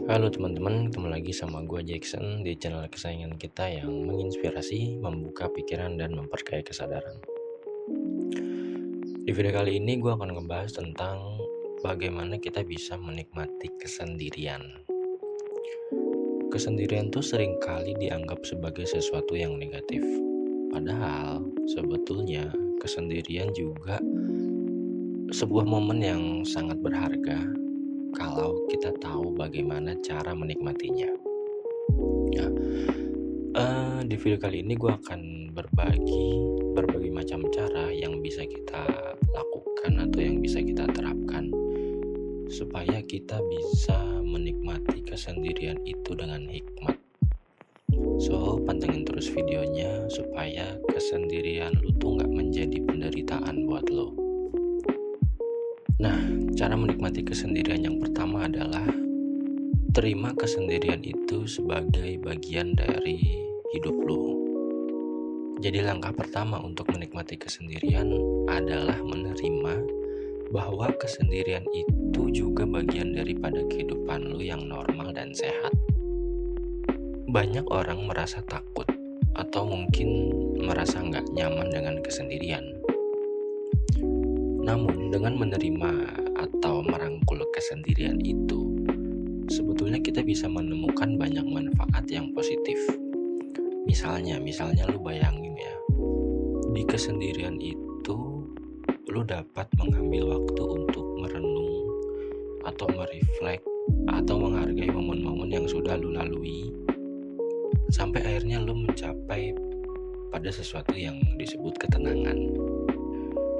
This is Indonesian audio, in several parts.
Halo teman-teman, ketemu lagi sama gue Jackson di channel kesayangan kita yang menginspirasi, membuka pikiran, dan memperkaya kesadaran. Di video kali ini gue akan ngebahas tentang bagaimana kita bisa menikmati kesendirian. Kesendirian tuh seringkali dianggap sebagai sesuatu yang negatif. Padahal sebetulnya kesendirian juga sebuah momen yang sangat berharga kalau kita tahu bagaimana cara menikmatinya. Ya, di video kali ini gue akan berbagai macam cara yang bisa kita lakukan atau yang bisa kita terapkan supaya kita bisa menikmati kesendirian itu dengan hikmat. So, pantengin terus videonya supaya kesendirian lu tuh gak menjadi penderitaan buat lo. Nah, cara menikmati kesendirian yang pertama adalah terima kesendirian itu sebagai bagian dari hidup lo. Jadi langkah pertama untuk menikmati kesendirian adalah menerima bahwa kesendirian itu juga bagian daripada kehidupan lo yang normal dan sehat. Banyak orang merasa takut atau mungkin merasa nggak nyaman dengan kesendirian. Namun dengan menerima atau merangkul kesendirian itu, sebetulnya kita bisa menemukan banyak manfaat yang positif. Misalnya lu bayangin ya, di kesendirian itu lu dapat mengambil waktu untuk merenung atau mereflek atau menghargai momen-momen yang sudah lu lalui sampai akhirnya lu mencapai pada sesuatu yang disebut ketenangan.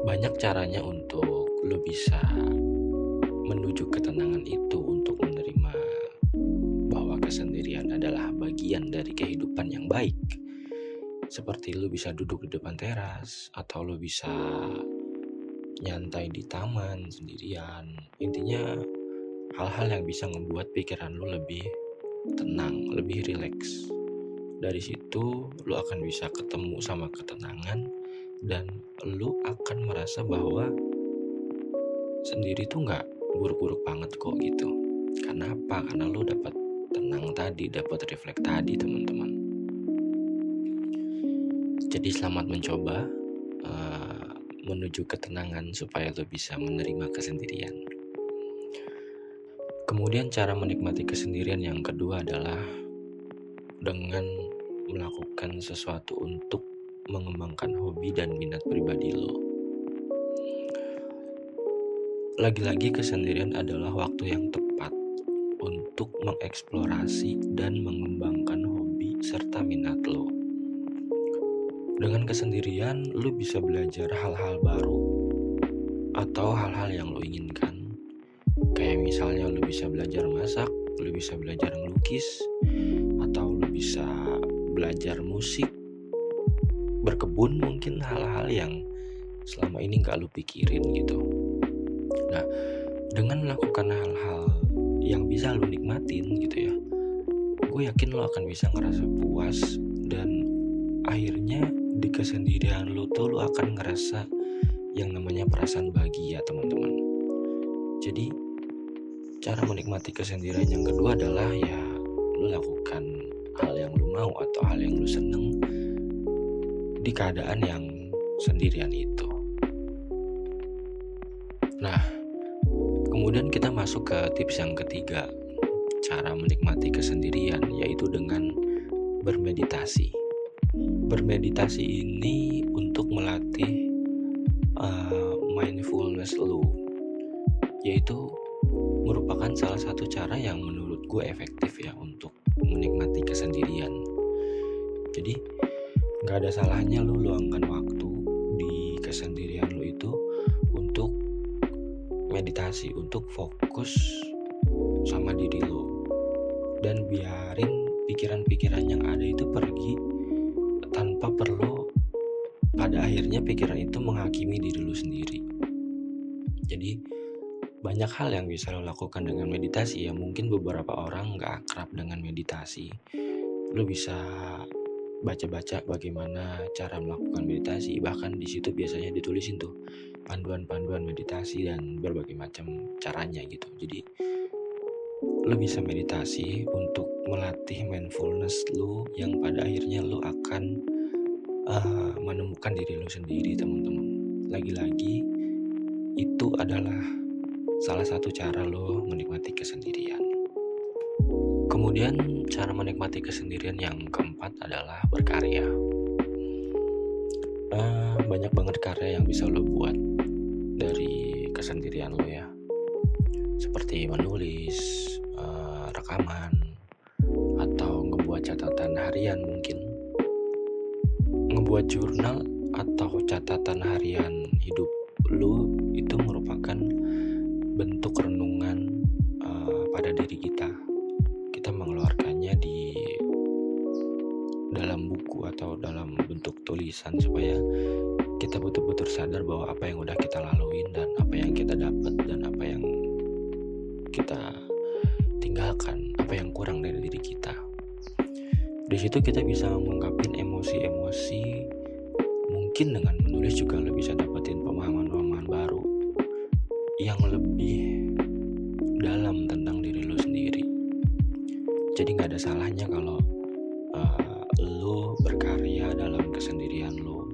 Banyak caranya untuk lu bisa menuju ketenangan itu, untuk menerima bahwa kesendirian adalah bagian dari kehidupan yang baik. Seperti lu bisa duduk di depan teras, atau lu bisa nyantai di taman sendirian. Intinya hal-hal yang bisa ngebuat pikiran lu lebih tenang, lebih rileks. Dari situ lu akan bisa ketemu sama ketenangan, dan lu akan merasa bahwa sendiri tuh gak buruk-buruk banget kok gitu. Karena apa? Karena lu dapat tenang tadi, dapat refleks tadi, teman-teman. Jadi selamat mencoba menuju ketenangan supaya lu bisa menerima kesendirian. Kemudian cara menikmati kesendirian yang kedua adalah dengan melakukan sesuatu untuk mengembangkan hobi dan minat pribadi lo. Lagi-lagi kesendirian adalah waktu yang tepat untuk mengeksplorasi dan mengembangkan hobi serta minat lo. Dengan kesendirian, lo bisa belajar hal-hal baru atau hal-hal yang lo inginkan. Kayak misalnya lo bisa belajar masak, lo bisa belajar melukis, atau lo bisa belajar musik, berkebun, mungkin hal-hal yang selama ini gak lo pikirin gitu. Nah, dengan melakukan hal-hal yang bisa lo nikmatin gitu ya, gue yakin lo akan bisa ngerasa puas, dan akhirnya di kesendirian lo tuh lo akan ngerasa yang namanya perasaan bahagia, teman-teman. Jadi cara menikmati kesendirian yang kedua adalah ya lo lakukan hal yang lo mau atau hal yang lo seneng di keadaan yang sendirian itu. Nah, kemudian kita masuk ke tips yang ketiga, cara menikmati kesendirian, yaitu dengan bermeditasi. Bermeditasi ini untuk melatih mindfulness lu, yaitu merupakan salah satu cara yang menurut gue efektif ya untuk menikmati kesendirian. Jadi gak ada salahnya lu luangkan waktu di kesendirian lu itu untuk meditasi, untuk fokus sama diri lo, dan biarin pikiran-pikiran yang ada itu pergi tanpa perlu pada akhirnya pikiran itu menghakimi diri lo sendiri. Jadi banyak hal yang bisa lo lakukan dengan meditasi ya. Mungkin beberapa orang gak akrab dengan meditasi, lo bisa baca-baca bagaimana cara melakukan meditasi. Bahkan di situ biasanya ditulisin tuh panduan-panduan meditasi dan berbagai macam caranya gitu. Jadi Lu bisa meditasi untuk melatih mindfulness lu yang pada akhirnya lu akan menemukan diri lu sendiri, teman-teman. Lagi-lagi itu adalah salah satu cara lo menikmati kesendirian. Kemudian cara menikmati kesendirian yang keempat adalah berkarya. Banyak banget karya yang bisa lo buat dari kesendirian lo ya, seperti menulis, rekaman, atau ngebuat catatan harian mungkin. Ngebuat jurnal atau catatan harian hidup lo itu merupakan bentuk renungan pada diri kita. Kita mengeluarkannya di dalam buku atau dalam bentuk tulisan supaya kita betul-betul sadar bahwa apa yang udah kita laluin dan apa yang kita dapat dan apa yang kita tinggalkan, apa yang kurang dari diri kita. Di situ kita bisa mengungkapin emosi-emosi. Mungkin dengan menulis juga lo bisa dapetin pemahaman-pemahaman baru yang lebih dalam tentang diri lo sendiri. Jadi gak ada salahnya kalau lo berkarya dalam kesendirian lo,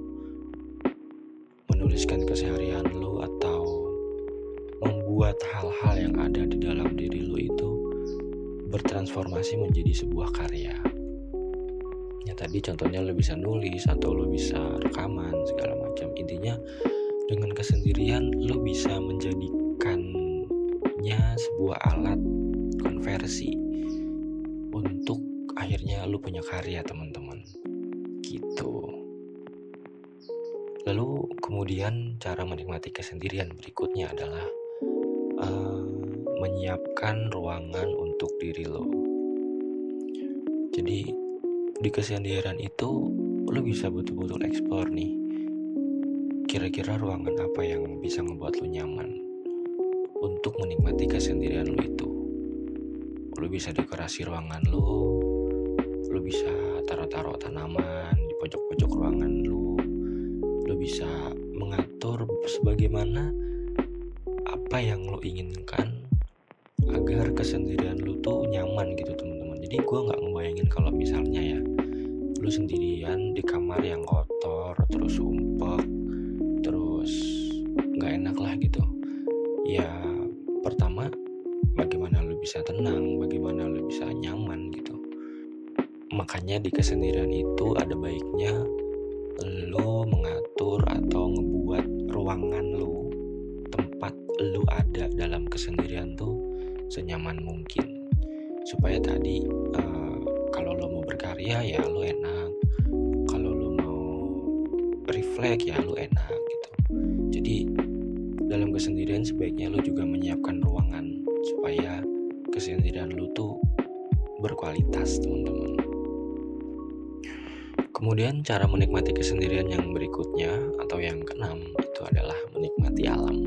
menuliskan keseharian lo, atau membuat hal-hal yang ada di dalam diri lo itu bertransformasi menjadi sebuah karya. Ya tadi contohnya lo bisa nulis atau lo bisa rekaman segala macam. Intinya dengan kesendirian lo bisa menjadikannya sebuah alat konversi untuk akhirnya lu punya karya, teman-teman. Gitu. Lalu kemudian cara menikmati kesendirian berikutnya adalah menyiapkan ruangan untuk diri lo. Jadi di kesendirian itu lo bisa betul-betul explore nih, kira-kira ruangan apa yang bisa ngebuat lo nyaman untuk menikmati kesendirian lo itu. Lo bisa dekorasi ruangan lo bisa taruh-taruh tanaman di pojok-pojok ruangan lo bisa mengatur sebagaimana apa yang lo inginkan agar kesendirian lo tuh nyaman gitu, teman-teman. Jadi gue nggak ngebayangin kalau misalnya ya lo sendirian di kamar yang kotor, terus sumpek, terus nggak enak lah gitu. Ya pertama, bagaimana lo bisa tenang, bagaimana lo bisa nyaman gitu. Makanya di kesendirian itu ada baiknya lo mengatur atau ngebuat ruangan lo, tempat lo ada dalam kesendirian tuh senyaman mungkin. Supaya tadi kalau lo mau berkarya ya lo enak, kalau lo mau refleks ya lo enak gitu. Jadi dalam kesendirian sebaiknya lo juga menyiapkan ruangan supaya kesendirian lo tuh berkualitas, teman-teman. Kemudian cara menikmati kesendirian yang berikutnya atau yang keenam itu adalah menikmati alam.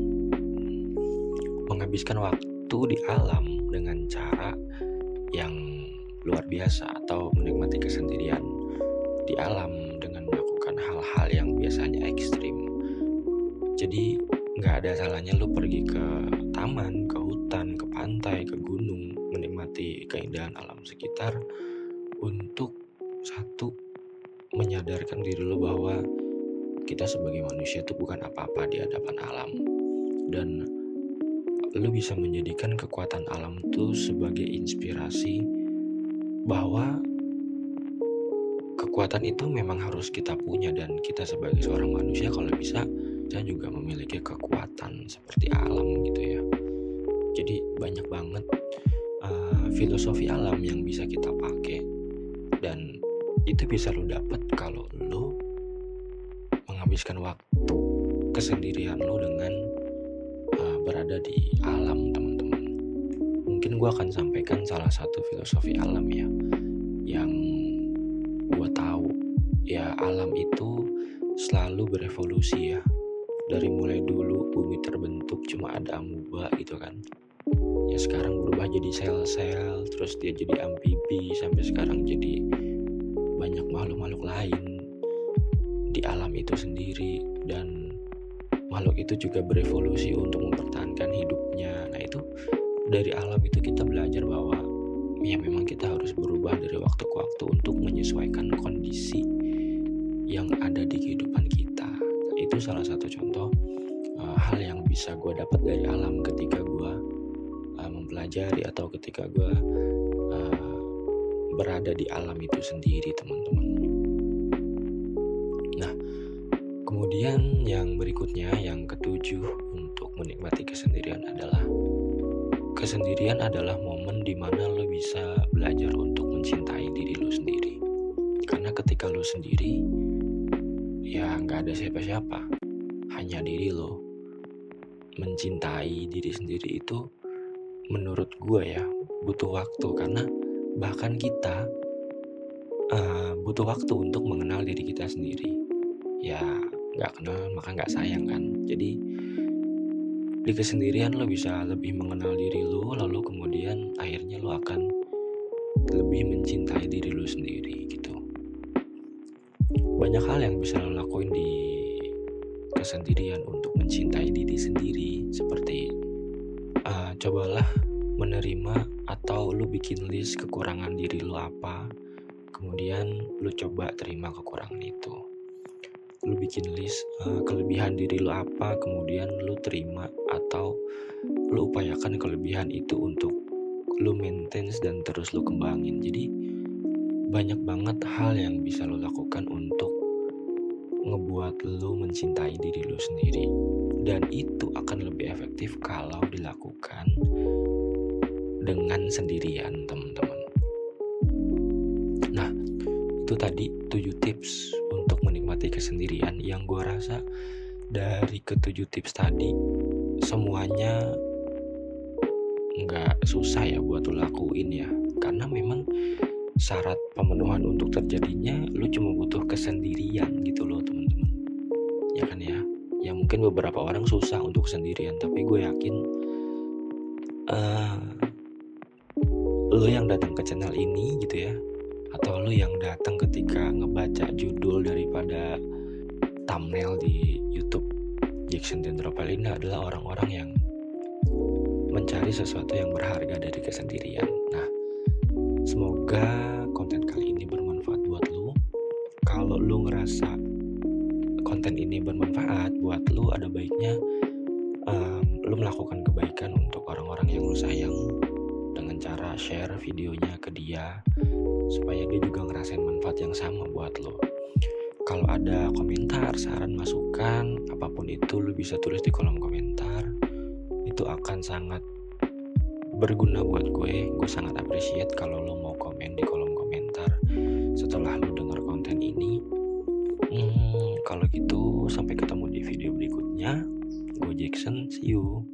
Menghabiskan waktu di alam dengan cara yang luar biasa atau menikmati kesendirian di alam dengan melakukan hal-hal yang biasanya ekstrim. Jadi gak ada salahnya lu pergi ke taman, ke hutan, ke pantai, ke gunung, menikmati keindahan alam sekitar untuk satu, menyadarkan diri lo bahwa kita sebagai manusia itu bukan apa-apa di hadapan alam, dan lo bisa menjadikan kekuatan alam itu sebagai inspirasi bahwa kekuatan itu memang harus kita punya, dan kita sebagai seorang manusia kalau bisa kita juga memiliki kekuatan seperti alam gitu ya. Jadi banyak banget filosofi alam yang bisa kita pakai, dan itu bisa lo dapet kalau lo menghabiskan waktu kesendirian lo dengan berada di alam, teman-teman. Mungkin gue akan sampaikan salah satu filosofi alam ya, yang gue tahu ya. Alam itu selalu berevolusi ya. Dari mulai dulu bumi terbentuk cuma ada amuba gitu kan, ya sekarang berubah jadi sel-sel, terus dia jadi amfibi, sampai sekarang jadi banyak makhluk-makhluk lain di alam itu sendiri. Dan makhluk itu juga berevolusi untuk mempertahankan hidupnya. Nah itu dari alam itu kita belajar bahwa ya memang kita harus berubah dari waktu ke waktu untuk menyesuaikan kondisi yang ada di kehidupan kita. Itu salah satu contoh hal yang bisa gue dapat dari alam ketika gue mempelajari atau ketika gue berada di alam itu sendiri, teman-teman. Nah, kemudian yang berikutnya, yang ketujuh, untuk menikmati kesendirian adalah momen dimana lo bisa belajar untuk mencintai diri lo sendiri. Karena ketika lo sendiri, ya nggak ada siapa-siapa, hanya diri lo. Mencintai diri sendiri itu menurut gue ya butuh waktu, karena bahkan kita butuh waktu untuk mengenal diri kita sendiri. Ya nggak kenal maka nggak sayang kan. Jadi di kesendirian lo bisa lebih mengenal diri lo, lalu kemudian akhirnya lo akan lebih mencintai diri lo sendiri gitu. Banyak hal yang bisa lo lakuin di kesendirian untuk mencintai diri sendiri, seperti cobalah menerima atau lu bikin list kekurangan diri lu apa, kemudian lu coba terima kekurangan itu. Lu bikin list kelebihan diri lu apa, kemudian lu terima atau lu upayakan kelebihan itu untuk lu maintain dan terus lu kembangin. Jadi banyak banget hal yang bisa lu lakukan untuk ngebuat lu mencintai diri lu sendiri, dan itu akan lebih efektif kalau dilakukan dengan sendirian, teman-teman. Nah, itu tadi 7 tips untuk menikmati kesendirian yang gue rasa dari ke-7 tips tadi semuanya nggak susah ya buat lo lakuin ya, karena memang syarat pemenuhan untuk terjadinya lu cuma butuh kesendirian gitu loh, teman-teman. Ya kan ya? Ya mungkin beberapa orang susah untuk sendirian, tapi gue yakin lo yang datang ke channel ini gitu ya, atau lo yang datang ketika ngebaca judul daripada thumbnail di YouTube Jackson Dendropelina adalah orang-orang yang mencari sesuatu yang berharga dari kesendirian. Nah, semoga konten kali ini bermanfaat buat lo. Kalau lo ngerasa konten ini bermanfaat buat lo, ada baiknya lo melakukan kebaikan untuk orang-orang yang lo sayang dengan cara share videonya ke dia, supaya dia juga ngerasain manfaat yang sama buat lo. Kalau ada komentar, saran, masukan, apapun itu lo bisa tulis di kolom komentar. Itu akan sangat berguna buat gue. Gue sangat appreciate kalau lo mau komen di kolom komentar setelah lo dengar konten ini. Kalau gitu sampai ketemu di video berikutnya. Gue Jackson, see you.